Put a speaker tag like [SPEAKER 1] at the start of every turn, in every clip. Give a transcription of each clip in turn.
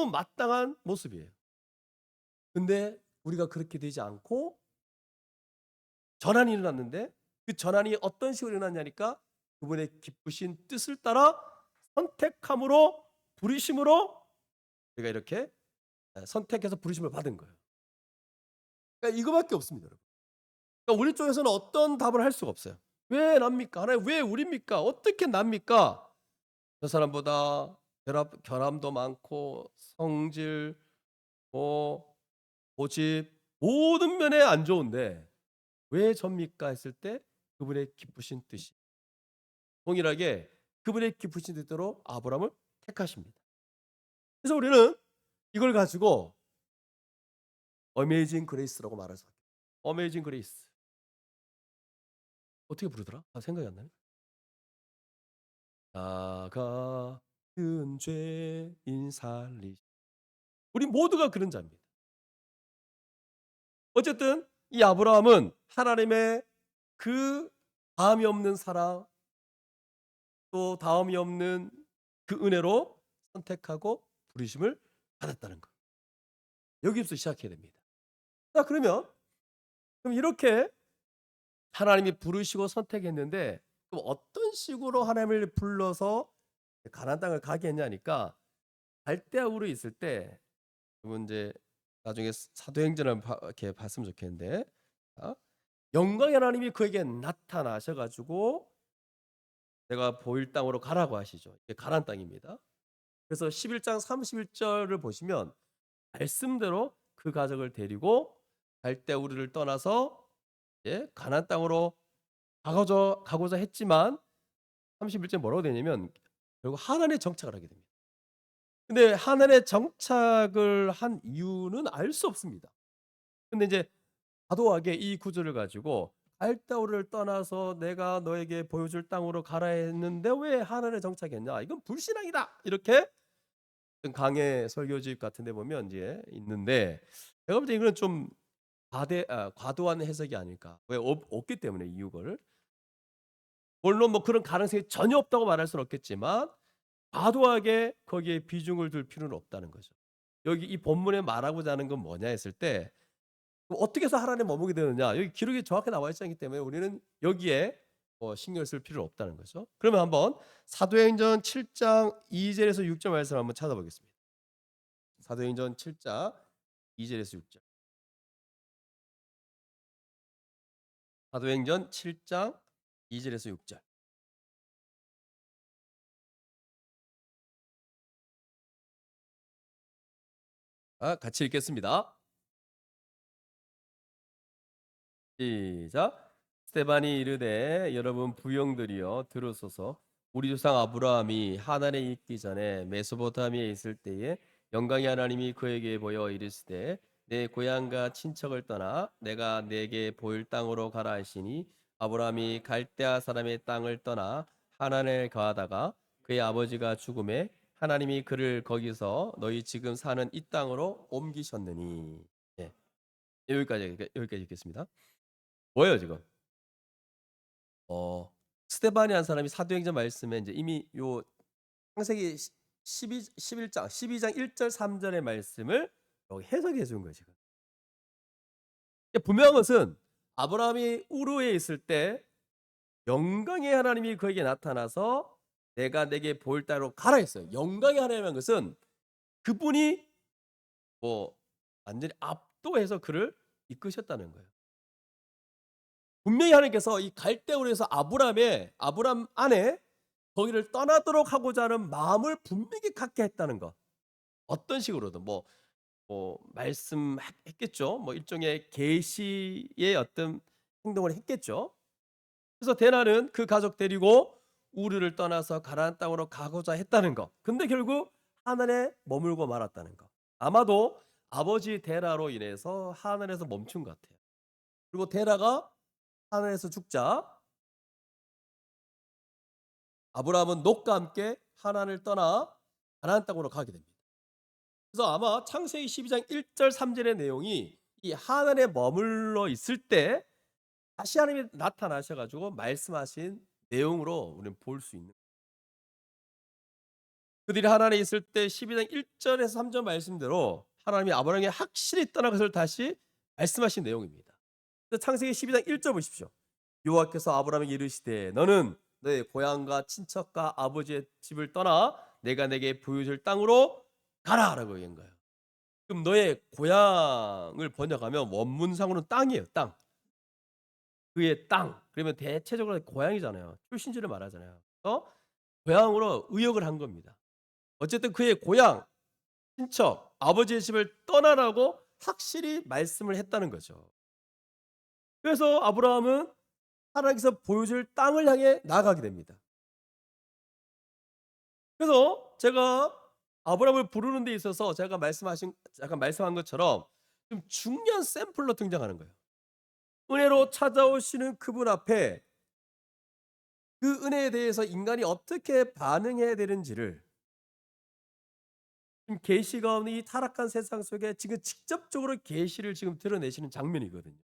[SPEAKER 1] 너무 마땅한 모습이에요. 근데 우리가 그렇게 되지 않고 전환이 일어났는데, 그 전환이 어떤 식으로 일어났냐니까 그분의 기쁘신 뜻을 따라 선택함으로, 부르심으로 우리가 이렇게 선택해서 부르심을 받은 거예요. 그러니까 이거밖에 없습니다, 여러분. 그러니까 우리 쪽에서는 어떤 답을 할 수가 없어요. 왜 납니까? 하나님, 왜 우리입니까? 어떻게 납니까? 저 사람보다 결함도 많고 성질, 뭐 고집, 모든 면에 안 좋은데 왜 접니까? 했을 때 그분의 기쁘신 뜻이, 동일하게 그분의 기쁘신 뜻대로 아브라함을 택하십니다. 그래서 우리는 이걸 가지고 어메이징 그레이스라고 말할 수 있어요. 어메이징 그레이스. 어떻게 부르더라? 생각이 안 나네. 나 같은 죄인 살리. 우리 모두가 그런 자입니다. 어쨌든 이 아브라함은 하나님의 그 다음이 없는 사랑, 또 다음이 없는 그 은혜로 선택하고 부르심을 받았다는 것. 여기부터 시작해야 됩니다. 자, 그럼 이렇게 하나님이 부르시고 선택했는데, 그럼 어떤 식으로 하나님을 불러서 가나안 땅을 가게 했냐니까, 갈대아 우르에 있을 때, 그러면 이제 나중에 사도행전을 이렇게 봤으면 좋겠는데, 아, 영광의 하나님이 그에게 나타나셔 가지고 내가 보일 땅으로 가라고 하시죠. 이게 가나안 땅입니다. 그래서 11장 31절을 보시면 말씀대로 그 가족을 데리고 갈대아 우르를 떠나서 가나안 땅으로 가고자 했지만 31절 뭐라고 되냐면 결국 하란에 정착을 하게 됩니다. 근데 하란에 정착을 한 이유는 알 수 없습니다. 근데 이제 과도하게 이 구절을 가지고 갈대아우를 떠나서 내가 너에게 보여줄 땅으로 가라 했는데 왜 하란에 정착했냐? 이건 불신앙이다. 이렇게 강해 설교집 같은 데 보면 이제 있는데, 제가 볼 때 이거는 좀 과도한 해석이 아닐까. 왜 없기 때문에 이유를. 물론 뭐 그런 가능성이 전혀 없다고 말할 수는 없겠지만 과도하게 거기에 비중을 둘 필요는 없다는 거죠. 여기 이 본문에 말하고자 하는 건 뭐냐 했을 때, 어떻게 해서 하나님에 머무게 되느냐, 여기 기록이 정확히 나와 있지 않기 때문에 우리는 여기에 신경 쓸 필요는 없다는 거죠. 그러면 한번 사도행전 7장 2절에서 6절 말씀 한번 찾아보겠습니다. 사도행전 7장 2절에서 6절. 사도행전 7장 2절에서 6절. 같이 읽겠습니다. 시작. 스테반이 이르되 여러분 부용들이여 들으소서. 우리 조상 아브라함이 하란에 있기 전에 메소포타미아에 있을 때에 영광의 하나님이 그에게 보여 이르시되 내 고향과 친척을 떠나 내가 내게 보일 땅으로 가라 하시니, 아브라함이 갈대아 사람의 땅을 떠나 하란에 거하다가 그의 아버지가 죽음에 하나님이 그를 거기서 너희 지금 사는 이 땅으로 옮기셨느니. 예, 여기까지 읽겠습니다. 뭐예요 지금? 어 스데반이라는 사람이 사도행전 말씀에 이제 이미 요 창세기 11장 12장 1절 3절의 말씀을 여기 해석해 준 거예요 지금. 분명한 것은 아브라함이 우르에 있을 때 영광의 하나님이 그에게 나타나서 내가 내게 보일 따로 가라 했어요. 영광의 하나님이라는 것은 그분이 뭐 완전히 압도해서 그를 이끄셨다는 거예요. 분명히 하나님께서 이 갈대우르에서 아브람 안에 거기를 떠나도록 하고자 하는 마음을 분명히 갖게 했다는 것. 어떤 식으로든 말씀했겠죠. 뭐 일종의 계시의 어떤 행동을 했겠죠. 그래서 대나는 그 가족 데리고 우르를 떠나서 가나안 땅으로 가고자 했다는 것. 근데 결국 하늘에 머물고 말았다는 것. 아마도 아버지 데라로 인해서 하늘에서 멈춘 것 같아요. 그리고 데라가 하늘에서 죽자 아브라함은 놋과 함께 하란을 떠나 가나안 땅으로 가게 됩니다. 그래서 아마 창세기 12장 1절 3절의 내용이 이 하란에 머물러 있을 때 다시 하나님이 나타나셔 가지고 말씀하신 내용으로 우리는 볼 수 있는 그들이 하나님에 있을 때 12장 1절에서 3절 말씀대로 하나님이 아브라함에게 확실히 떠날 것을 다시 말씀하신 내용입니다. 창세기 12장 1절 보십시오. 여호와께서 아브라함에게 이르시되 너는 너의 고향과 친척과 아버지의 집을 떠나 내가 내게 보여줄 땅으로 가라라고 얘기한 거예요. 그럼 너의 고향을 번역하면 원문상으로는 땅이에요. 땅. 그의 땅. 그러면 대체적으로 고향이잖아요. 출신지를 말하잖아요. 고향으로 의역을 한 겁니다. 어쨌든 그의 고향, 친척, 아버지의 집을 떠나라고 확실히 말씀을 했다는 거죠. 그래서 아브라함은 하나님께서 보여줄 땅을 향해 나아가게 됩니다. 그래서 제가 아브라함을 부르는 데 있어서 제가 말씀한 것처럼 좀 중요한 샘플로 등장하는 거예요. 은혜로 찾아오시는 그분 앞에 그 은혜에 대해서 인간이 어떻게 반응해야 되는지를 지금 계시가 없는 이 타락한 세상 속에 지금 직접적으로 계시를 지금 드러내시는 장면이거든요.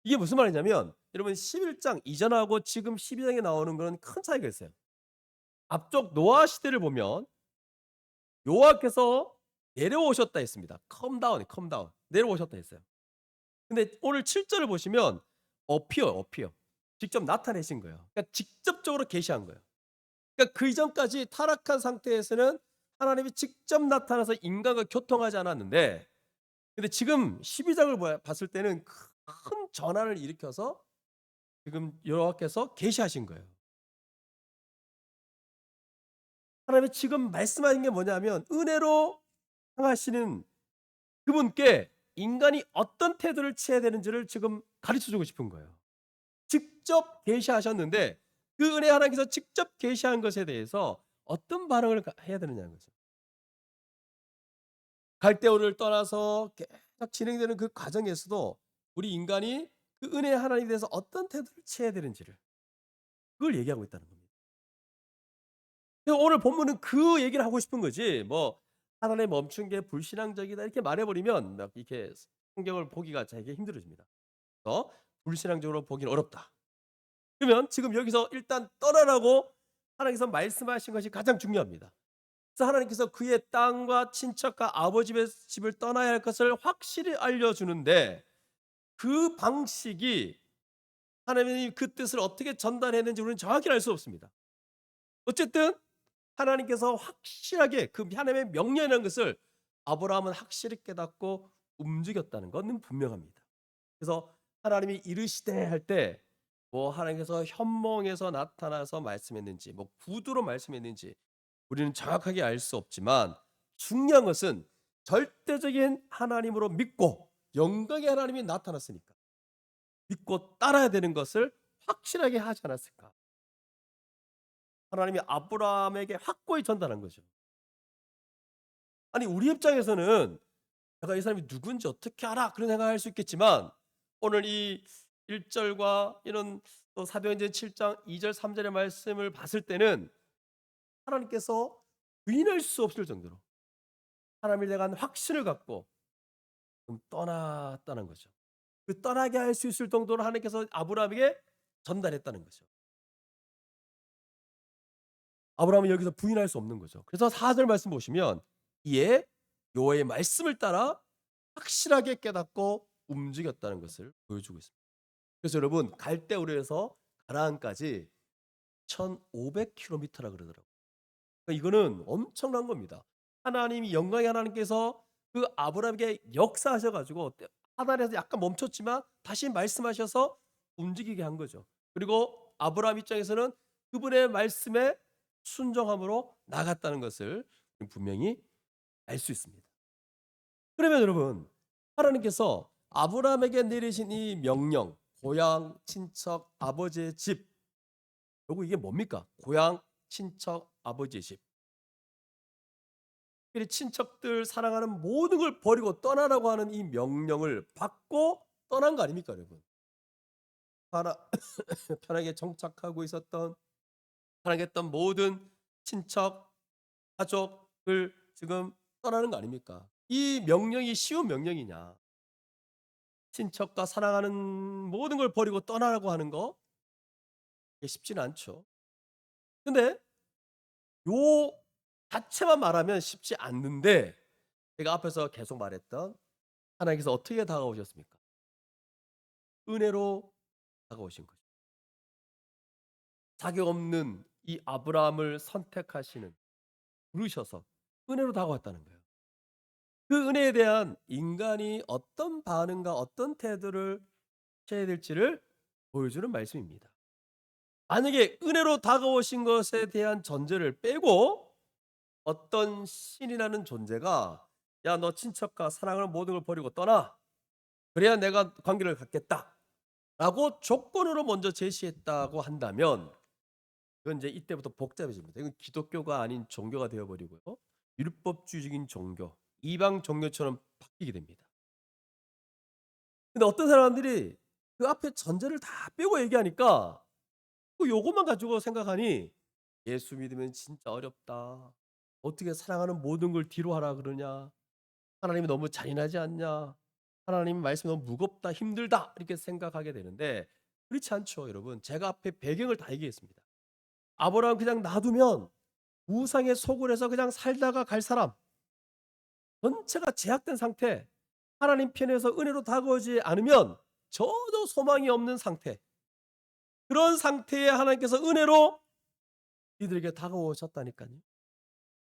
[SPEAKER 1] 이게 무슨 말이냐면 여러분 11장 이전하고 지금 12장에 나오는 거는 큰 차이가 있어요. 앞쪽 노아 시대를 보면 여호와께서 내려오셨다 했습니다. come down. 내려오셨다 했어요. 근데 오늘 7절을 보시면 appear. 직접 나타내신 거예요. 그러니까 직접적으로 계시한 거예요. 그러니까 그 이전까지 타락한 상태에서는 하나님이 직접 나타나서 인간과 교통하지 않았는데 근데 지금 12장을 봤을 때는 큰 전환을 일으켜서 지금 여호와께서 계시하신 거예요. 하나님이 지금 말씀하신 게 뭐냐면 은혜로 향하시는 그분께 인간이 어떤 태도를 취해야 되는지를 지금 가르쳐 주고 싶은 거예요. 직접 계시하셨는데 그 은혜 하나님께서 직접 계시한 것에 대해서 어떤 반응을 해야 되느냐는 거죠. 갈대오를 떠나서 계속 진행되는 그 과정에서도 우리 인간이 그 은혜 하나님에 대해서 어떤 태도를 취해야 되는지를 그걸 얘기하고 있다는 겁니다. 그래서 오늘 본문은 그 얘기를 하고 싶은 거지. 뭐 하나님 멈춘 게 불신앙적이다 이렇게 말해버리면 막 이렇게 성경을 보기가 되게 힘들어집니다. 불신앙적으로 보기는 어렵다. 그러면 지금 여기서 일단 떠나라고 하나님께서 말씀하신 것이 가장 중요합니다. 그래서 하나님께서 그의 땅과 친척과 아버지의 집을 떠나야 할 것을 확실히 알려주는데 그 방식이 하나님이 그 뜻을 어떻게 전달했는지 우리는 정확히 알 수 없습니다. 어쨌든 하나님께서 확실하게 그 하나님의 명령이라는 것을 아브라함은 확실히 깨닫고 움직였다는 것은 분명합니다. 그래서 하나님이 이르시되 할 때 뭐 하나님께서 현몽에서 나타나서 말씀했는지 뭐 구두로 말씀했는지 우리는 정확하게 알 수 없지만 중요한 것은 절대적인 하나님으로 믿고 영광의 하나님이 나타났으니까 믿고 따라야 되는 것을 확실하게 하지 않았을까? 하나님이 아브라함에게 확고히 전달한 거죠. 아니 우리 입장에서는 내가 이 사람이 누군지 어떻게 알아? 그런 생각할 수 있겠지만 오늘 이 1절과 이런 또 사도행전 7장 2절 3절의 말씀을 봤을 때는 하나님께서 부인할 수 없을 정도로 하나님에 대한 확신을 갖고 떠났다는 거죠. 그 떠나게 할 수 있을 정도로 하나님께서 아브라함에게 전달했다는 거죠. 아브라함은 여기서 부인할 수 없는 거죠. 그래서 4절 말씀 보시면 이에 여호와의 말씀을 따라 확실하게 깨닫고 움직였다는 것을 보여주고 있습니다. 그래서 여러분 갈대우르에서 가나안까지 1,500km라 그러더라고요. 그러니까 이거는 엄청난 겁니다. 하나님이 영광의 하나님께서 그 아브라함에게 역사하셔 가지고 하단에서 약간 멈췄지만 다시 말씀하셔서 움직이게 한 거죠. 그리고 아브라함 입장에서는 그분의 말씀에 순종함으로 나갔다는 것을 분명히 알 수 있습니다. 그러면 여러분 하나님께서 아브라함에게 내리신 이 명령, 고향, 친척, 아버지의 집, 요거 이게 뭡니까? 고향, 친척, 아버지의 집. 특별히 친척들 사랑하는 모든 걸 버리고 떠나라고 하는 이 명령을 받고 떠난 거 아닙니까, 여러분? 하나 편하게 정착하고 있었던 사랑했던 모든 친척, 가족을 지금 떠나는 거 아닙니까? 이 명령이 쉬운 명령이냐? 친척과 사랑하는 모든 걸 버리고 떠나라고 하는 거 이게 쉽지는 않죠. 근데 요 자체만 말하면 쉽지 않는데 제가 앞에서 계속 말했던 하나님께서 어떻게 다가오셨습니까? 은혜로 다가오신 거죠. 자격 없는 이 아브라함을 선택하시는 부르셔서 은혜로 다가왔다는 거예요. 그 은혜에 대한 인간이 어떤 반응과 어떤 태도를 취해야 될지를 보여주는 말씀입니다. 만약에 은혜로 다가오신 것에 대한 전제를 빼고 어떤 신이라는 존재가 야, 너 친척과 사랑하는 모든 걸 버리고 떠나. 그래야 내가 관계를 갖겠다. 라고 조건으로 먼저 제시했다고 한다면 그건 이제 이때부터 복잡해집니다. 이건 기독교가 아닌 종교가 되어버리고요. 율법주의적인 종교, 이방 종교처럼 바뀌게 됩니다. 근데 어떤 사람들이 그 앞에 전제를 다 빼고 얘기하니까 그 요것만 가지고 생각하니 예수 믿으면 진짜 어렵다. 어떻게 사랑하는 모든 걸 뒤로 하라 그러냐. 하나님이 너무 잔인하지 않냐. 하나님 말씀이 너무 무겁다, 힘들다 이렇게 생각하게 되는데 그렇지 않죠, 여러분. 제가 앞에 배경을 다 얘기했습니다. 아브라함 그냥 놔두면 우상에 속을 해서 그냥 살다가 갈 사람, 전체가 제약된 상태, 하나님 편에서 은혜로 다가오지 않으면 전혀 소망이 없는 상태, 그런 상태에 하나님께서 은혜로 이들에게 다가오셨다니까요.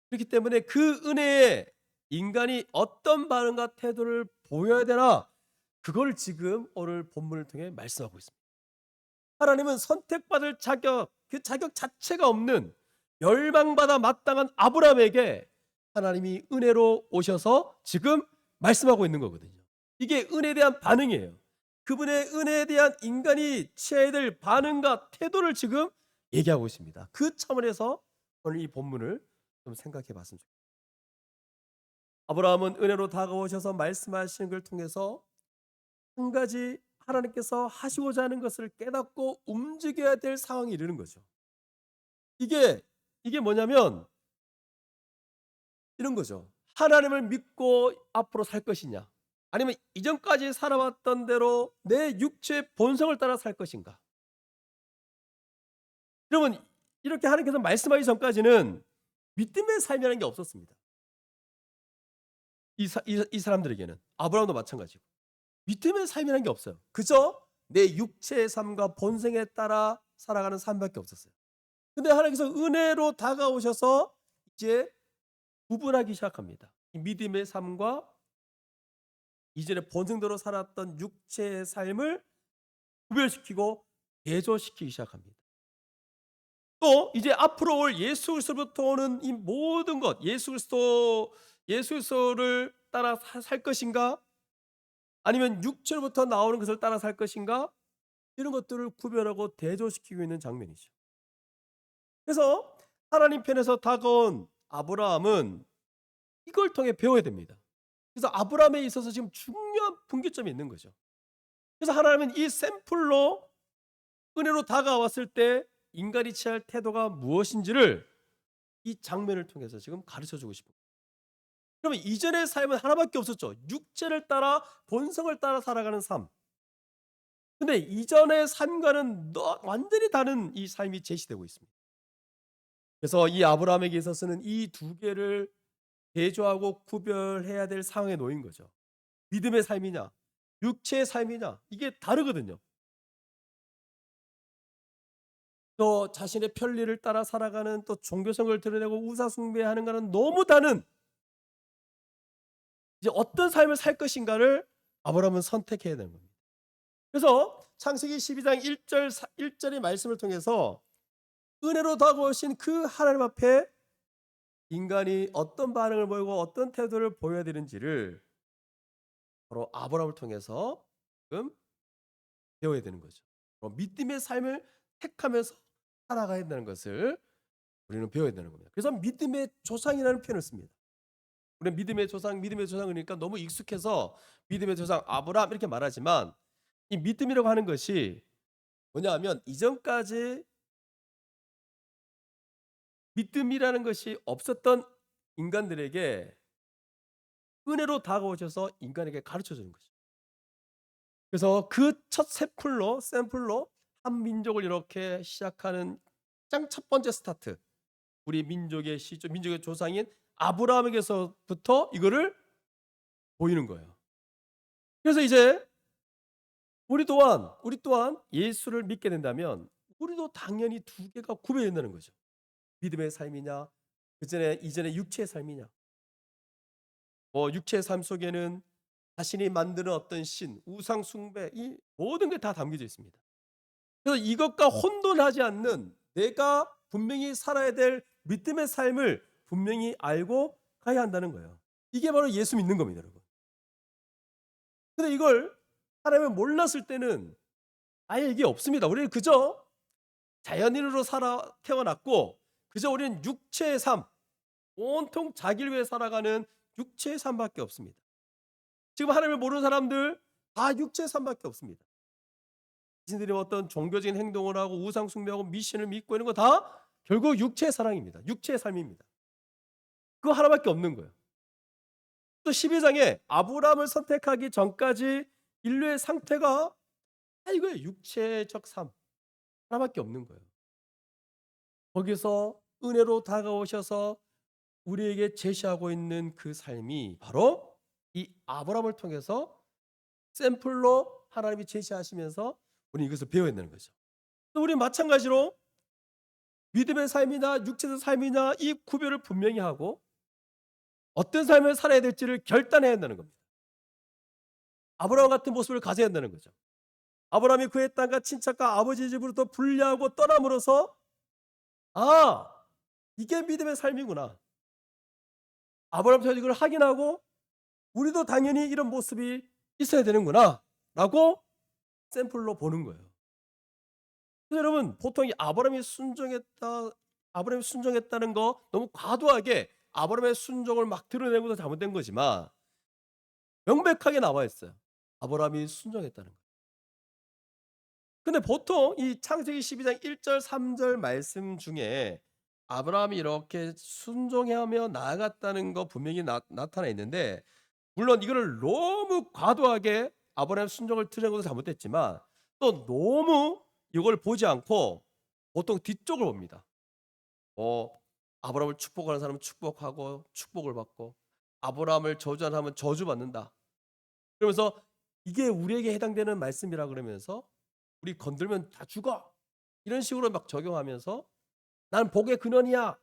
[SPEAKER 1] 그렇기 때문에 그 은혜에 인간이 어떤 반응과 태도를 보여야 되나, 그걸 지금 오늘 본문을 통해 말씀하고 있습니다. 하나님은 선택받을 자격, 그 자격 자체가 없는 멸망받아 마땅한 아브라함에게 하나님이 은혜로 오셔서 지금 말씀하고 있는 거거든요. 이게 은혜에 대한 반응이에요. 그분의 은혜에 대한 인간이 취해야 될 반응과 태도를 지금 얘기하고 있습니다. 그 차원에서 오늘 이 본문을 좀 생각해 봤으면 좋겠습니다. 아브라함은 은혜로 다가오셔서 말씀하시는 걸 통해서 한 가지 하나님께서 하시고자 하는 것을 깨닫고 움직여야 될 상황에 이르는 거죠. 이게 뭐냐면 이런 거죠. 하나님을 믿고 앞으로 살 것이냐, 아니면 이전까지 살아왔던 대로 내 육체의 본성을 따라 살 것인가. 그러면 이렇게 하나님께서 말씀하기 전까지는 믿음의 삶이라는 게 없었습니다. 이 사람들에게는, 아브라함도 마찬가지고 믿음의 삶이라는 게 없어요. 그저 내 육체의 삶과 본성에 따라 살아가는 삶밖에 없었어요. 근데 하나님께서 은혜로 다가오셔서 이제 구분하기 시작합니다. 이 믿음의 삶과 이전에 본성대로 살았던 육체의 삶을 구별시키고 대조시키기 시작합니다. 또 이제 앞으로 올 예수 그리스도부터 오는 이 모든 것, 예수 그리스도를 따라 살 것인가, 아니면 육체로부터 나오는 것을 따라 살 것인가, 이런 것들을 구별하고 대조시키고 있는 장면이죠. 그래서 하나님 편에서 다가온 아브라함은 이걸 통해 배워야 됩니다. 그래서 아브라함에 있어서 지금 중요한 분기점이 있는 거죠. 그래서 하나님은 이 샘플로 은혜로 다가왔을 때 인간이 취할 태도가 무엇인지를 이 장면을 통해서 지금 가르쳐주고 싶어요. 그러면 이전의 삶은 하나밖에 없었죠. 육체를 따라 본성을 따라 살아가는 삶. 근데 이전의 삶과는 완전히 다른 이 삶이 제시되고 있습니다. 그래서 이 아브라함에게 있어서는 이 두 개를 대조하고 구별해야 될 상황에 놓인 거죠. 믿음의 삶이냐, 육체의 삶이냐, 이게 다르거든요. 또 자신의 편리를 따라 살아가는, 또 종교성을 드러내고 우상숭배하는 것은 너무 다른, 이제 어떤 삶을 살 것인가를 아브라함은 선택해야 되는 겁니다. 그래서 창세기 12장 1절의 말씀을 통해서 은혜로 다가오신 그 하나님 앞에 인간이 어떤 반응을 보이고 어떤 태도를 보여야 되는지를 바로 아브라함을 통해서 지금 배워야 되는 거죠. 믿음의 삶을 택하면서 살아가야 된다는 것을 우리는 배워야 되는 겁니다. 그래서 믿음의 조상이라는 표현을 씁니다. 우리는 믿음의 조상 그러니까 너무 익숙해서 믿음의 조상 아브라함 이렇게 말하지만, 이 믿음이라고 하는 것이 뭐냐 하면 이전까지 믿음이라는 것이 없었던 인간들에게 은혜로 다가오셔서 인간에게 가르쳐 주는 거죠. 그래서 그 첫 샘플로 한 민족을 이렇게 시작하는 가장 첫 번째 스타트, 우리 민족의 시조, 민족의 조상인 아브라함에게서부터 이거를 보이는 거예요. 그래서 이제 우리 또한 예수를 믿게 된다면 우리도 당연히 두 개가 구별된다는 거죠. 믿음의 삶이냐, 이전에 육체의 삶이냐. 육체의 삶 속에는 자신이 만드는 어떤 신, 우상 숭배, 이 모든 게 다 담겨져 있습니다. 그래서 이것과 혼돈하지 않는 내가 분명히 살아야 될 믿음의 삶을 분명히 알고 가야 한다는 거예요. 이게 바로 예수 믿는 겁니다, 여러분. 근데 이걸 하나님을 몰랐을 때는 아예 이게 없습니다. 우리는 그저 자연인으로 태어났고 그저 우리는 육체의 삶, 온통 자기를 위해 살아가는 육체의 삶밖에 없습니다. 지금 하나님을 모르는 사람들 다 육체의 삶밖에 없습니다. 자신들이 어떤 종교적인 행동을 하고 우상 숭배하고 미신을 믿고 있는 거 다 결국 육체의 사랑입니다. 육체의 삶입니다. 그거 하나밖에 없는 거예요. 또 12장에 아브라함을 선택하기 전까지 인류의 상태가 다 이거예요. 육체적 삶 하나밖에 없는 거예요. 거기서 은혜로 다가오셔서 우리에게 제시하고 있는 그 삶이 바로 이 아브라함을 통해서 샘플로 하나님이 제시하시면서 우리 이것을 배워야 되는 거죠. 또 우리 마찬가지로 믿음의 삶이나 육체의 삶이냐 이 구별을 분명히 하고 어떤 삶을 살아야 될지를 결단해야 한다는 겁니다. 아브라함 같은 모습을 가져야 한다는 거죠. 아브라함이 그의 땅과 친척과 아버지 집으로부터 분리하고 떠남으로써 이게 믿음의 삶이구나. 아브라함처럼 이걸 확인하고 우리도 당연히 이런 모습이 있어야 되는구나 라고 샘플로 보는 거예요. 그래서 여러분 보통 이 아브라함이 순종했다는 거 너무 과도하게 아브라함의 순종을 막 드러내고도 잘못된 거지만 명백하게 나와 있어요. 아브라함이 순종했다는 거예요. 근데 보통 이 창세기 12장 1절 3절 말씀 중에 아브라함이 이렇게 순종하며 나아갔다는 거 분명히 나타나 있는데 물론 이거를 너무 과도하게 아브라함 순종을 드러내고도 잘못됐지만 또 너무 이걸 보지 않고 보통 뒤쪽을 봅니다. 아브라함을 축복하는 사람은 축복하고 축복을 받고 아브라함을 저주하는 사람은 저주받는다. 그러면서 이게 우리에게 해당되는 말씀이라 그러면서 우리 건들면 다 죽어. 이런 식으로 막 적용하면서 난 복의 근원이야.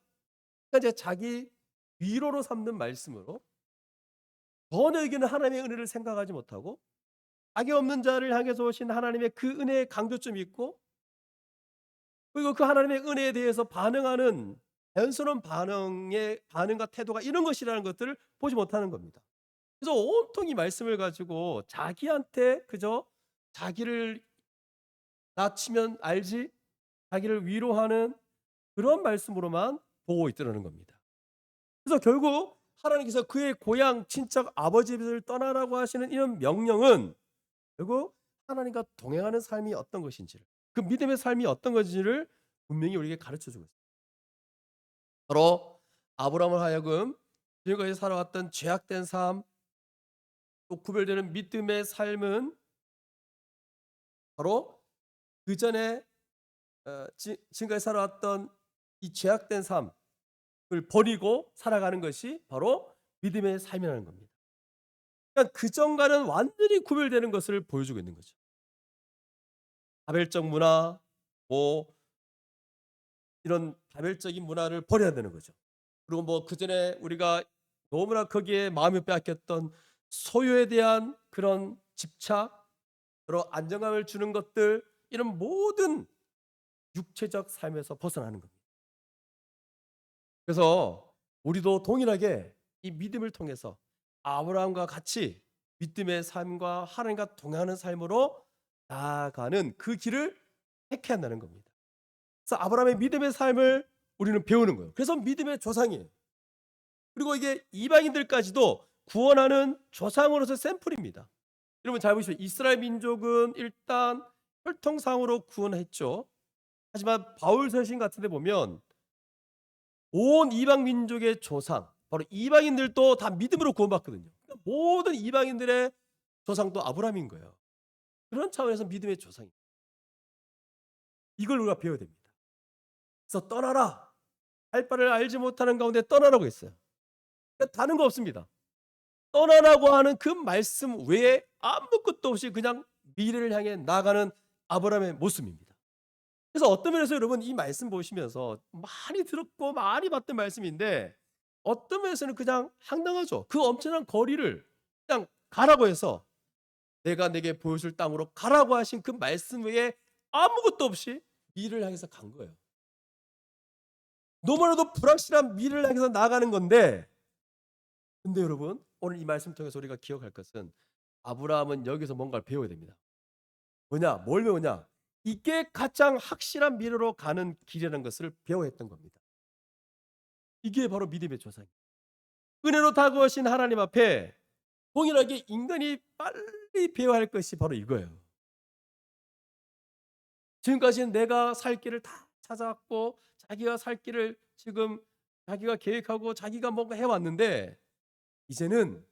[SPEAKER 1] 그러니까 이제 자기 위로로 삼는 말씀으로 전혀 여기는 하나님의 은혜를 생각하지 못하고 악이 없는 자를 향해서 오신 하나님의 그 은혜의 강조점이 있고 그리고 그 하나님의 은혜에 대해서 반응하는 자연스러운 반응과 태도가 이런 것이라는 것들을 보지 못하는 겁니다. 그래서 온통 이 말씀을 가지고 자기한테 그저 자기를 낮추면 알지 자기를 위로하는 그런 말씀으로만 보고 있더라는 겁니다. 그래서 결국 하나님께서 그의 고향 친척 아버지 집을 떠나라고 하시는 이런 명령은 결국 하나님과 동행하는 삶이 어떤 것인지를 그 믿음의 삶이 어떤 것인지를 분명히 우리에게 가르쳐 주고 있습니다. 바로 아브라함을 하여금 지금까지 살아왔던 죄악된 삶 또 구별되는 믿음의 삶은 바로 그 전에 지금까지 살아왔던 이 죄악된 삶을 버리고 살아가는 것이 바로 믿음의 삶이라는 겁니다. 그러니까 그 전과는 완전히 구별되는 것을 보여주고 있는 거죠. 바벨적 문화, 이런 바벨적인 문화를 버려야 되는 거죠. 그리고 그 전에 우리가 너무나 거기에 마음을 빼앗겼던 소유에 대한 그런 집착, 그리고 안정감을 주는 것들 이런 모든 육체적 삶에서 벗어나는 겁니다. 그래서 우리도 동일하게 이 믿음을 통해서 아브라함과 같이 믿음의 삶과 하나님과 동행하는 삶으로 나아가는 그 길을 택해야 한다는 겁니다. 그래서 아브라함의 믿음의 삶을 우리는 배우는 거예요. 그래서 믿음의 조상이에요. 그리고 이게 이방인들까지도 구원하는 조상으로서 샘플입니다. 여러분 잘 보시죠. 이스라엘 민족은 일단 혈통상으로 구원했죠. 하지만 바울 서신 같은 데 보면 온 이방 민족의 조상, 바로 이방인들도 다 믿음으로 구원받거든요. 그러니까 모든 이방인들의 조상도 아브라함인 거예요. 그런 차원에서 믿음의 조상입니다. 이걸 우리가 배워야 됩니다. 그래서 떠나라. 갈 바를 알지 못하는 가운데 떠나라고 했어요. 그러니까 다른 거 없습니다. 떠나라고 하는 그 말씀 외에 아무것도 없이 그냥 미래를 향해 나아가는 아브라함의 모습입니다. 그래서 어떤 면에서 여러분 이 말씀 보시면서 많이 들었고 많이 봤던 말씀인데 어떤 면에서는 그냥 황당하죠. 그 엄청난 거리를 그냥 가라고 해서 내가 내게 보여줄 땅으로 가라고 하신 그 말씀 외에 아무것도 없이 미래를 향해서 간 거예요. 너무나도 불확실한 미래를 향해서 나아가는 건데 근데 여러분 오늘 이 말씀 통해서 우리가 기억할 것은 아브라함은 여기서 뭔가를 배워야 됩니다. 뭐냐? 뭘 배우냐? 이게 가장 확실한 미래로 가는 길이라는 것을 배워야 했던 겁니다. 이게 바로 믿음의 조상입니다. 은혜로 다가오신 하나님 앞에 동일하게 인간이 빨리 배워야 할 것이 바로 이거예요. 지금까지는 내가 살 길을 다 찾아왔고 자기가 살 길을 지금 자기가 계획하고 자기가 뭔가 해왔는데 이제는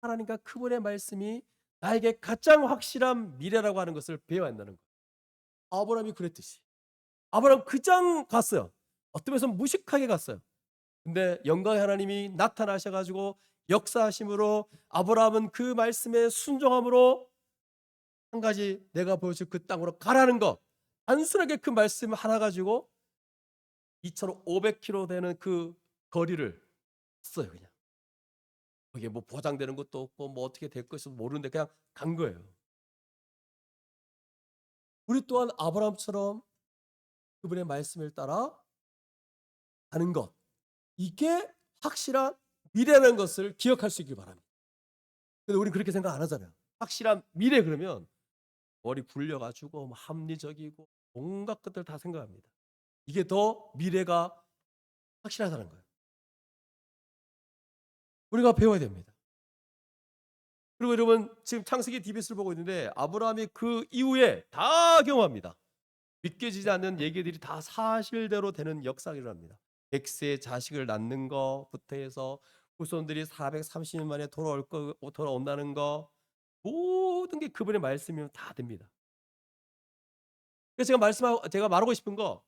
[SPEAKER 1] 하나님과 그분의 말씀이 나에게 가장 확실한 미래라고 하는 것을 배워야 한다는 거예요. 아브라함이 그랬듯이. 아브라함 그장 갔어요. 어떤 면에서 무식하게 갔어요. 근데 영광의 하나님이 나타나셔 가지고 역사하심으로 아브라함은 그 말씀에 순종함으로 한 가지 내가 보여줄 그 땅으로 가라는 것. 단순하게 그 말씀 하나 가지고 2,500km 되는 그 거리를 갔어요, 그냥. 거기에 뭐 보장되는 것도 없고 뭐 어떻게 될 것도 모르는데 그냥 간 거예요. 우리 또한 아브라함처럼 그분의 말씀을 따라 가는 것. 이게 확실한 미래라는 것을 기억할 수 있길 바랍니다. 근데 우리는 그렇게 생각 안 하잖아요. 확실한 미래 그러면 머리 굴려가지고 뭐 합리적이고 온갖 것들 다 생각합니다. 이게 더 미래가 확실하다는 거예요. 우리가 배워야 됩니다. 그리고 여러분 지금 창세기 DBS를 보고 있는데 아브라함이 그 이후에 다 경험합니다. 믿겨지지 않는 얘기들이 다 사실대로 되는 역사가 일어납니다. 100세의 자식을 낳는 거부터 해서 후손들이 430년 만에 돌아온다는 거 모든 게 그분의 말씀이면 다 됩니다. 그래서 제가 말하고 싶은 거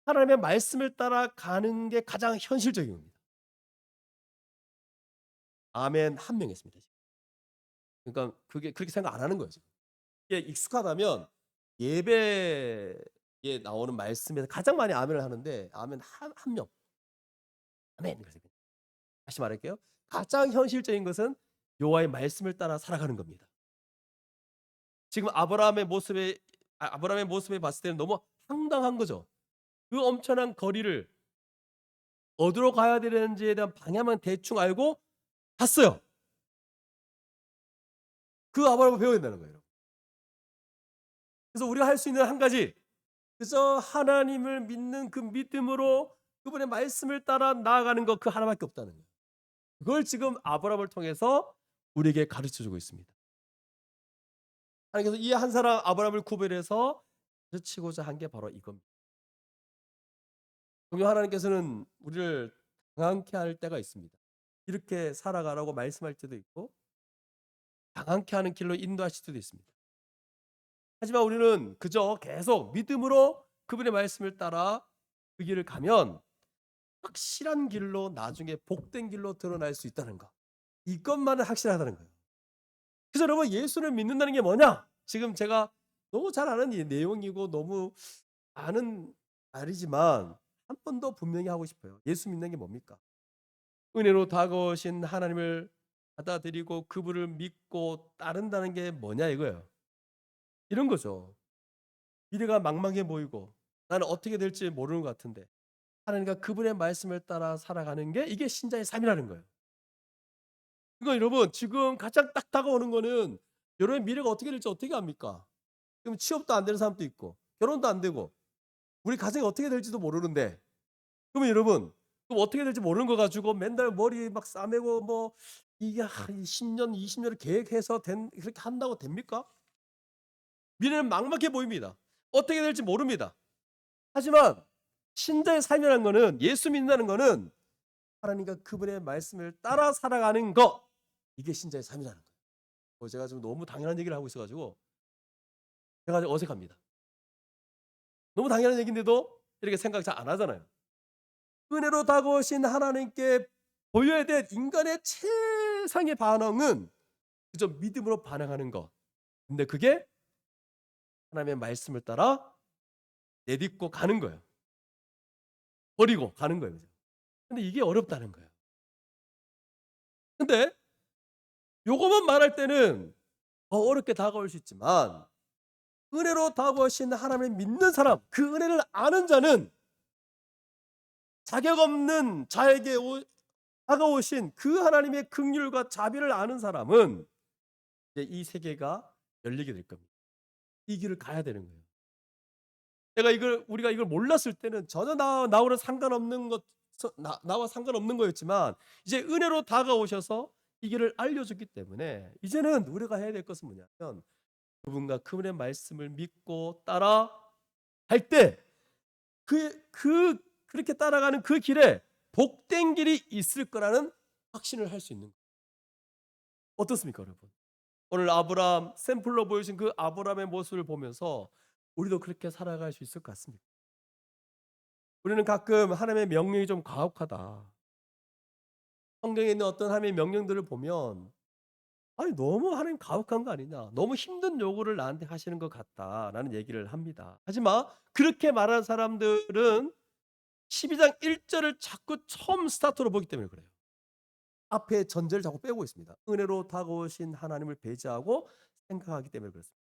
[SPEAKER 1] 하나님의 말씀을 따라가는 게 가장 현실적인 겁니다. 아멘 한 명 했습니다. 그러니까 그게 그렇게 생각 안 하는 거예요. 지금. 이게 익숙하다면 예배에 나오는 말씀에서 가장 많이 아멘을 하는데 아멘 한 명. 아멘. 다시 말할게요. 가장 현실적인 것은 여호와의 말씀을 따라 살아가는 겁니다. 지금 아브라함의 모습에 봤을 때는 너무 황당한 거죠. 그 엄청난 거리를 어디로 가야 되는지에 대한 방향만 대충 알고 갔어요. 그 아브라함을 배워야 된다는 거예요. 그래서 우리가 할 수 있는 한 가지 그저 하나님을 믿는 그 믿음으로 그분의 말씀을 따라 나아가는 것 그 하나밖에 없다는 거예요. 그걸 지금 아브라함을 통해서 우리에게 가르쳐 주고 있습니다. 하나님께서 이 한 사람 아브라함을 구별해서 가르치고자 한 게 바로 이겁니다. 분명 하나님께서는 우리를 강함케 할 때가 있습니다. 이렇게 살아가라고 말씀할 때도 있고 강함케 하는 길로 인도하실 때도 있습니다. 하지만 우리는 그저 계속 믿음으로 그분의 말씀을 따라 그 길을 가면 확실한 길로 나중에 복된 길로 드러날 수 있다는 거. 이것만은 확실하다는 거예요. 그래서 여러분 예수를 믿는다는 게 뭐냐? 지금 제가 너무 잘 아는 이 내용이고 너무 아는 말이지만 한 번 더 분명히 하고 싶어요. 예수 믿는 게 뭡니까? 은혜로 다가오신 하나님을 받아들이고 그분을 믿고 따른다는 게 뭐냐 이거예요. 이런 거죠. 미래가 망망해 보이고 나는 어떻게 될지 모르는 것 같은데 하나님과 그분의 말씀을 따라 살아가는 게 이게 신자의 삶이라는 거예요. 그러니까 여러분 지금 가장 딱 다가오는 거는 여러분의 미래가 어떻게 될지 어떻게 압니까? 지금 취업도 안 되는 사람도 있고 결혼도 안 되고 우리 가정이 어떻게 될지도 모르는데 그러면 여러분 그럼 어떻게 될지 모르는 거 가지고 맨날 머리 막 싸매고 뭐 이게 10년 20년을 계획해서 그렇게 한다고 됩니까? 미래는 막막해 보입니다. 어떻게 될지 모릅니다. 하지만 신자의 삶이라는 거는 예수 믿는다는 거는 하나님과 그분의 말씀을 따라 살아가는 거 이게 신자의 삶이라는 거예요. 제가 지금 너무 당연한 얘기를 하고 있어가지고 제가 좀 어색합니다. 너무 당연한 얘기인데도 이렇게 생각 잘 안 하잖아요. 은혜로 다가오신 하나님께 보여야 될 인간의 최상의 반응은 그저 믿음으로 반응하는 것. 근데 그게 하나님의 말씀을 따라 내딛고 가는 거예요. 버리고 가는 거예요. 근데 이게 어렵다는 거예요. 근데 요거만 말할 때는 더 어렵게 다가올 수 있지만 은혜로 다가오신 하나님을 믿는 사람, 그 은혜를 아는 자는 자격 없는 자에게 다가오신 그 하나님의 긍휼과 자비를 아는 사람은 이제 이 세계가 열리게 될 겁니다. 이 길을 가야 되는 거예요. 우리가 이걸 몰랐을 때는 전혀 나와는 상관없는 나와 상관없는 거였지만 이제 은혜로 다가오셔서 이 길을 알려줬기 때문에 이제는 우리가 해야 될 것은 뭐냐면 그분과 그분의 말씀을 믿고 따라 갈 때 그렇게 따라가는 그 길에 복된 길이 있을 거라는 확신을 할 수 있는 거예요. 어떻습니까, 여러분? 오늘 아브라함 샘플로 보여주신 그 아브라함의 모습을 보면서 우리도 그렇게 살아갈 수 있을 것 같습니다. 우리는 가끔 하나님의 명령이 좀 가혹하다. 성경에 있는 어떤 하나님의 명령들을 보면 아니 너무 하나님 가혹한 거 아니냐. 너무 힘든 요구를 나한테 하시는 것 같다라는 얘기를 합니다. 하지만 그렇게 말하는 사람들은 12장 1절을 자꾸 처음 스타트로 보기 때문에 그래요. 앞에 전제를 자꾸 빼고 있습니다. 은혜로 다가오신 하나님을 배제하고 생각하기 때문에 그렇습니다.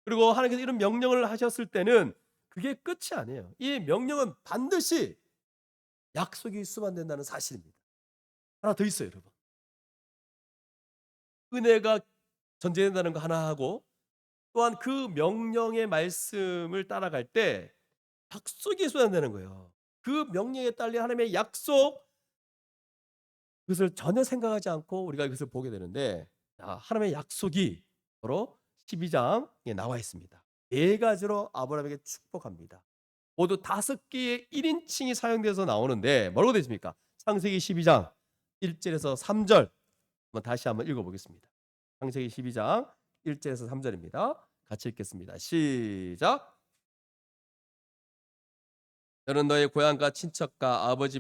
[SPEAKER 1] 그리고 하나님께서 이런 명령을 하셨을 때는 그게 끝이 아니에요. 이 명령은 반드시 약속이 수반된다는 사실입니다. 하나 더 있어요, 여러분. 은혜가 전제된다는 거 하나 하고 또한 그 명령의 말씀을 따라갈 때 약속이 수반되는 거예요. 그 명령에 딸린 하나님의 약속 그것을 전혀 생각하지 않고 우리가 이것을 보게 되는데 하나님의 약속이 바로 12장에 나와 있습니다. 네 가지로 아브라함에게 축복합니다. 모두 5개의 1인칭이 사용돼서 나오는데 뭐라고 되어 있습니까? 창세기 12장 1절에서 3절 다시 한번 읽어보겠습니다. 창세기 12장 1절에서 3절입니다. 같이 읽겠습니다. 시작. 너는 너의 고향과 친척과 아버지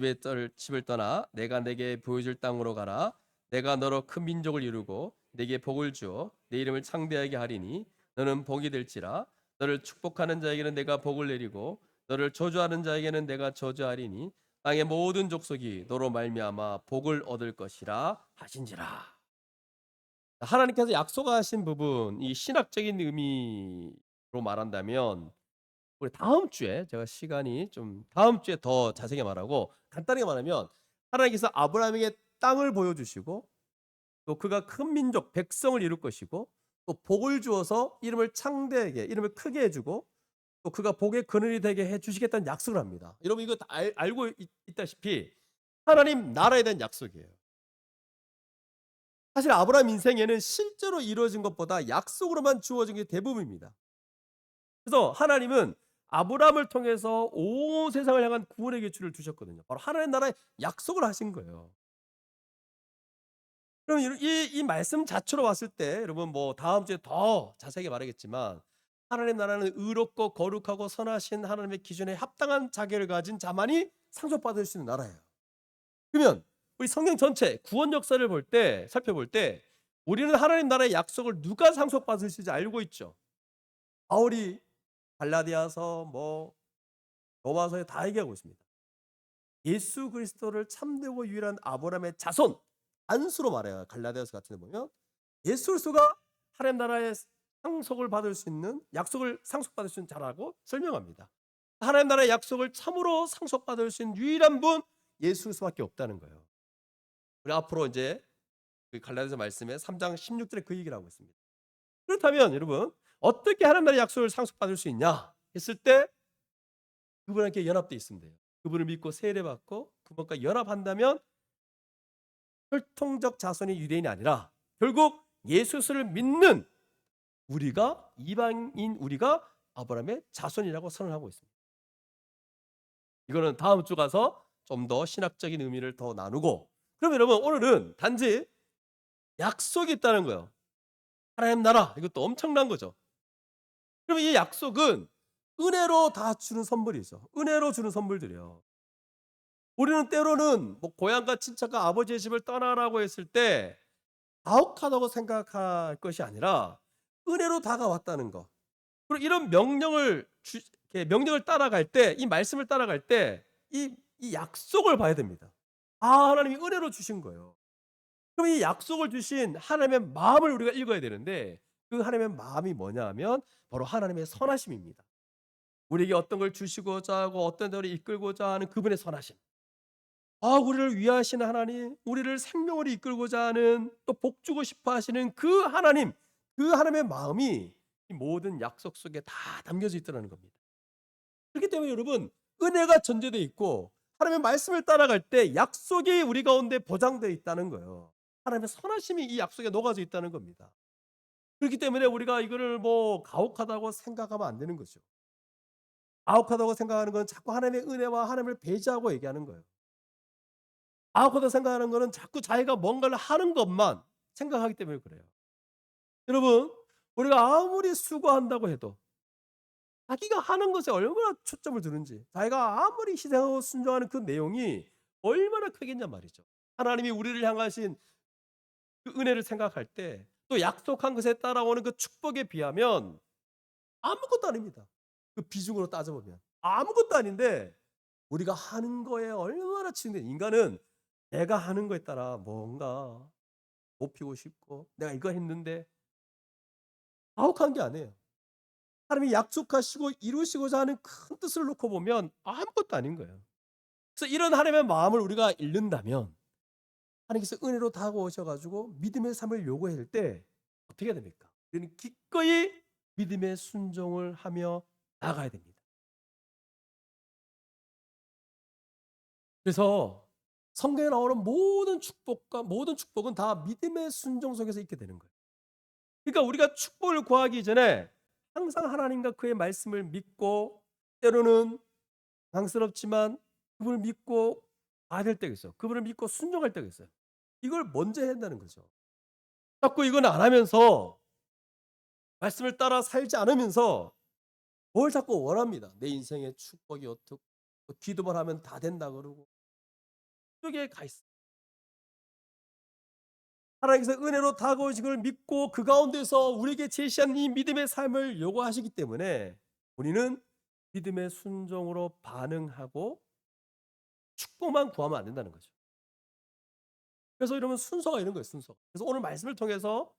[SPEAKER 1] 집을 떠나 내가 내게 보여줄 땅으로 가라. 내가 너로 큰 민족을 이루고 내게 복을 주어 내 이름을 창대하게 하리니 너는 복이 될지라. 너를 축복하는 자에게는 내가 복을 내리고 너를 저주하는 자에게는 내가 저주하리니 땅의 모든 족속이 너로 말미암아 복을 얻을 것이라 하신지라. 하나님께서 약속하신 부분, 이 신학적인 의미로 말한다면 우리 다음 주에 제가 시간이 좀 다음 주에 더 자세하게 말하고 간단하게 말하면 하나님께서 아브라함에게 땅을 보여주시고 또 그가 큰 민족 백성을 이룰 것이고 또 복을 주어서 이름을 창대하게 이름을 크게 해주고 또 그가 복의 근원이 되게 해주시겠다는 약속을 합니다. 여러분 이거 다 알고 있다시피 하나님 나라에 대한 약속이에요. 사실 아브라함 인생에는 실제로 이루어진 것보다 약속으로만 주어진 게 대부분입니다. 그래서 하나님은 아브라함을 통해서 온 세상을 향한 구원의 기초를 두셨거든요. 바로 하나님 나라의 약속을 하신 거예요. 그럼 이 말씀 자체로 봤을 때 여러분 뭐 다음 주에 더 자세하게 말하겠지만 하나님 나라는 의롭고 거룩하고 선하신 하나님의 기준에 합당한 자격을 가진 자만이 상속받을 수 있는 나라예요. 그러면 우리 성경 전체 구원 역사를 살펴볼 때 우리는 하나님 나라의 약속을 누가 상속받을 수 있는지 알고 있죠. 바울이 갈라디아서 로마서에 다 얘기하고 있습니다. 예수 그리스도를 참되고 유일한 아브라함의 자손 안수로 말해요. 갈라디아서 같은 데 보면 예수 그리스도가 하나님 나라의 상속을 받을 수 있는 약속을 상속받을 수 있는 자라고 설명합니다. 하나님 나라의 약속을 참으로 상속받을 수 있는 유일한 분 예수 그리스도밖에 없다는 거예요. 우리 앞으로 이제 그 갈라디아서 말씀에 3장 16절에 그 얘기를 하고 있습니다. 그렇다면 여러분 어떻게 하나님 나라의 약속을 상속받을 수 있냐 했을 때 그분에게 연합되어 있으면 돼요. 그분을 믿고 세례받고 그분과 연합한다면 혈통적 자손이 유대인이 아니라 결국 예수를 믿는 우리가 이방인 우리가 아브라함의 자손이라고 선언하고 있습니다. 이거는 다음 주 가서 좀 더 신학적인 의미를 더 나누고 그럼 여러분 오늘은 단지 약속이 있다는 거예요. 하나님 나라 이것도 엄청난 거죠. 그럼 이 약속은 은혜로 다 주는 선물이죠. 은혜로 주는 선물들이요. 우리는 때로는 뭐 고향과 친척과 아버지의 집을 떠나라고 했을 때 가혹하다고 생각할 것이 아니라 은혜로 다가왔다는 거. 그리고 이런 이렇게 명령을 따라갈 때, 이 말씀을 따라갈 때 이 약속을 봐야 됩니다. 하나님이 은혜로 주신 거예요. 그럼 이 약속을 주신 하나님의 마음을 우리가 읽어야 되는데, 그 하나님의 마음이 뭐냐 하면 바로 하나님의 선하심입니다. 우리에게 어떤 걸 주시고자 하고 어떤 대로 이끌고자 하는 그분의 선하심. 우리를 위하시는 하나님, 우리를 생명으로 이끌고자 하는, 또 복 주고 싶어 하시는 그 하나님, 그 하나님의 마음이 이 모든 약속 속에 다 담겨져 있다는 겁니다. 그렇기 때문에 여러분, 은혜가 전제되어 있고 하나님의 말씀을 따라갈 때 약속이 우리 가운데 보장되어 있다는 거예요. 하나님의 선하심이 이 약속에 녹아져 있다는 겁니다. 그렇기 때문에 우리가 이거를 뭐 가혹하다고 생각하면 안 되는 거죠. 가혹하다고 생각하는 건 자꾸 하나님의 은혜와 하나님을 배제하고 얘기하는 거예요. 가혹하다고 생각하는 거는 자꾸 자기가 뭔가를 하는 것만 생각하기 때문에 그래요. 여러분, 우리가 아무리 수고한다고 해도 자기가 하는 것에 얼마나 초점을 두는지, 자기가 아무리 희생하고 순종하는 그 내용이 얼마나 크겠냐 말이죠. 하나님이 우리를 향하신 그 은혜를 생각할 때, 또 약속한 것에 따라오는 그 축복에 비하면 아무것도 아닙니다. 그 비중으로 따져보면 아무것도 아닌데, 우리가 하는 거에 얼마나 치는데, 인간은 내가 하는 거에 따라 뭔가 높이고 싶고 내가 이거 했는데, 가혹한 게 아니에요. 하나님이 약속하시고 이루시고자 하는 큰 뜻을 놓고 보면 아무것도 아닌 거예요. 그래서 이런 하나님의 마음을 우리가 잃는다면, 하나님께서 은혜로 다가오셔 가지고 믿음의 삶을 요구할 때 어떻게 해야 됩니까? 우리는 기꺼이 믿음의 순종을 하며 나아가야 됩니다. 그래서 성경에 나오는 모든 축복은 다 믿음의 순종 속에서 있게 되는 거예요. 그러니까 우리가 축복을 구하기 전에 항상 하나님과 그의 말씀을 믿고, 때로는 당스럽지만 그분을 믿고 가야 될 때가 있어요. 그분을 믿고 순종할 때가 있어요. 이걸 먼저 해야 한다는 거죠. 자꾸 이건 안 하면서, 말씀을 따라 살지 않으면서 뭘 자꾸 원합니다. 내 인생의 축복이 어떻고, 또 기도만 하면 다 된다 그러고, 그게 가 있어요. 하나님께서 은혜로 다가오신 걸 믿고 그 가운데서 우리에게 제시한 이 믿음의 삶을 요구하시기 때문에 우리는 믿음의 순종으로 반응하고 축복만 구하면 안 된다는 거죠. 그래서 이러면 순서가 이런 거예요, 순서. 그래서 오늘 말씀을 통해서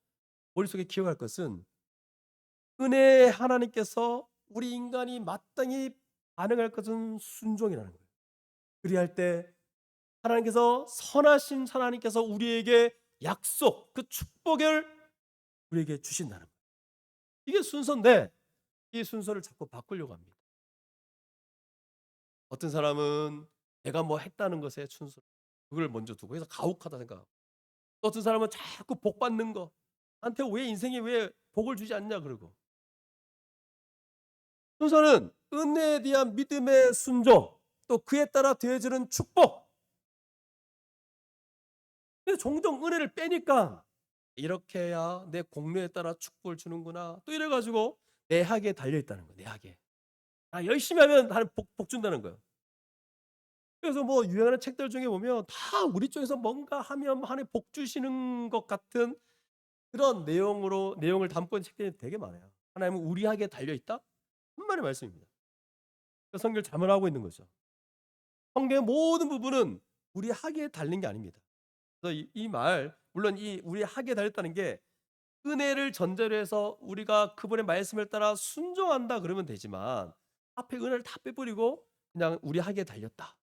[SPEAKER 1] 머릿속에 기억할 것은, 은혜의 하나님께서 우리 인간이 마땅히 반응할 것은 순종이라는 거예요. 그리할 때 하나님께서, 선하신 하나님께서 우리에게 약속, 그 축복을 우리에게 주신다는 거예요. 이게 순서인데 이 순서를 자꾸 바꾸려고 합니다. 어떤 사람은 내가 뭐 했다는 것에 순서, 그걸 먼저 두고 해서 가혹하다 생각하고, 또 어떤 사람은 자꾸 복 받는 거, 나한테 왜 인생에 왜 복을 주지 않냐 그러고. 순서는 은혜에 대한 믿음의 순종, 또 그에 따라 되어지는 축복. 근데 종종 은혜를 빼니까, 이렇게 해야 내 공로에 따라 축복을 주는구나, 또 이래 가지고 내 학에 달려 있다는 거예요. 내 학에. 열심히 하면 하나님 복 준다는 거예요. 그래서 뭐 유행하는 책들 중에 보면 다 우리 쪽에서 뭔가 하면 하나님 복 주시는 것 같은 그런 내용을 담고 있는 책들이 되게 많아요. 하나님은 우리 학에 달려 있다? 한마디 말씀입니다. 그 성경을 잘못하고 있는 거죠. 성경의 모든 부분은 우리 학에 달린 게 아닙니다. 그래서 이 말, 물론 이 우리 학에 달렸다는 게 은혜를 전제로 해서 우리가 그분의 말씀을 따라 순종한다 그러면 되지만, 앞에 은혜를 다 빼버리고 그냥 우리 학에 달렸다,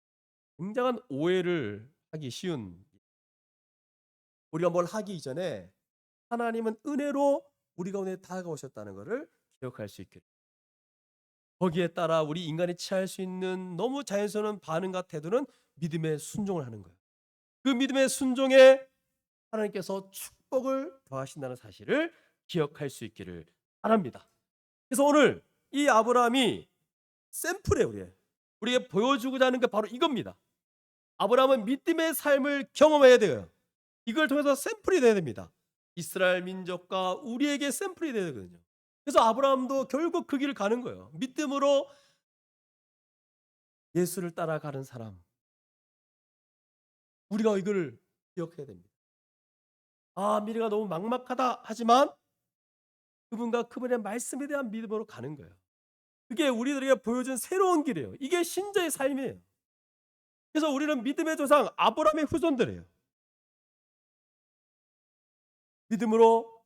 [SPEAKER 1] 굉장한 오해를 하기 쉬운. 우리가 뭘 하기 이전에 하나님은 은혜로 우리 가운데 다가오셨다는 것을 기억할 수 있기를. 거기에 따라 우리 인간이 취할 수 있는 너무 자연스러운 반응과 태도는 믿음의 순종을 하는 거예요. 그 믿음의 순종에 하나님께서 축복을 더하신다는 사실을 기억할 수 있기를 바랍니다. 그래서 오늘 이 아브라함이 샘플이에요. 우리에게 보여주고자 하는 게 바로 이겁니다. 아브라함은 믿음의 삶을 경험해야 돼요. 이걸 통해서 샘플이 돼야 됩니다. 이스라엘 민족과 우리에게 샘플이 돼야 되거든요. 그래서 아브라함도 결국 그 길을 가는 거예요. 믿음으로 예수를 따라가는 사람. 우리가 이걸 기억해야 됩니다. 아, 미래가 너무 막막하다 하지만 그분과 그분의 말씀에 대한 믿음으로 가는 거예요. 그게 우리들에게 보여준 새로운 길이에요. 이게 신자의 삶이에요. 그래서 우리는 믿음의 조상 아브라함의 후손들이에요. 믿음으로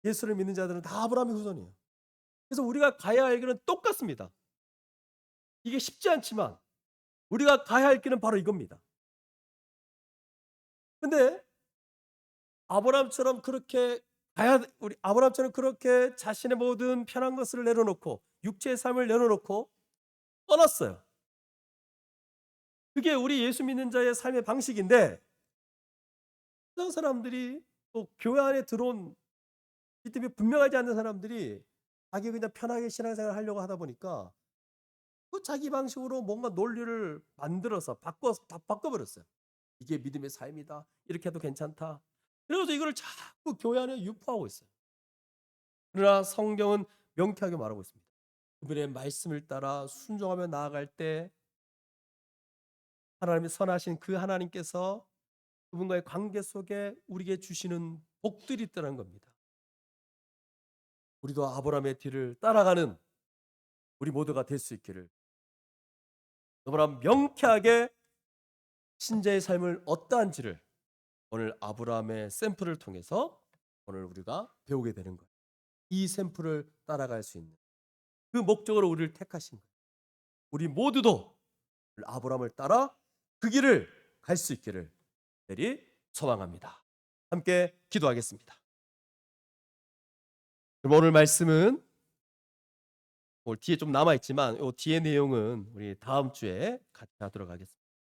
[SPEAKER 1] 예수를 믿는 자들은 다 아브라함의 후손이에요. 그래서 우리가 가야 할 길은 똑같습니다. 이게 쉽지 않지만 우리가 가야 할 길은 바로 이겁니다. 근데 아브라함처럼 그렇게 우리 아브라함처럼 그렇게 자신의 모든 편한 것을 내려놓고 육체의 삶을 내려놓고 떠났어요. 그게 우리 예수 믿는 자의 삶의 방식인데 어떤 사람들이 또 교회 안에 들어온 믿음이 분명하지 않는 사람들이 자기 그냥 편하게 신앙생활을 하려고 하다 보니까 그 자기 방식으로 뭔가 논리를 만들어서 바꿔버렸어요. 이게 믿음의 삶이다. 이렇게 해도 괜찮다. 그래서 이거를 자꾸 교회 안에 유포하고 있어요. 그러나 성경은 명쾌하게 말하고 있습니다. 그분의 말씀을 따라 순종하며 나아갈 때 하나님의 선하신 그 하나님께서 그분과의 관계 속에 우리에게 주시는 복들이 있다는 겁니다. 우리도 아브라함의 뒤를 따라가는 우리 모두가 될 수 있기를 너무나 명쾌하게 신자의 삶을 어떠한지를 오늘 아브라함의 샘플을 통해서 오늘 우리가 배우게 되는 거예요. 이 샘플을 따라갈 수 있는 그 목적으로 우리를 택하신 거예요. 우리 모두도 아브라함을 따라 그 길을 갈 수 있기를 특별히 소망합니다. 함께 기도하겠습니다. 그럼 오늘 말씀은 오늘 뒤에 좀 남아 있지만 이 뒤에 내용은 우리 다음 주에 같이 하도록 하겠습니다.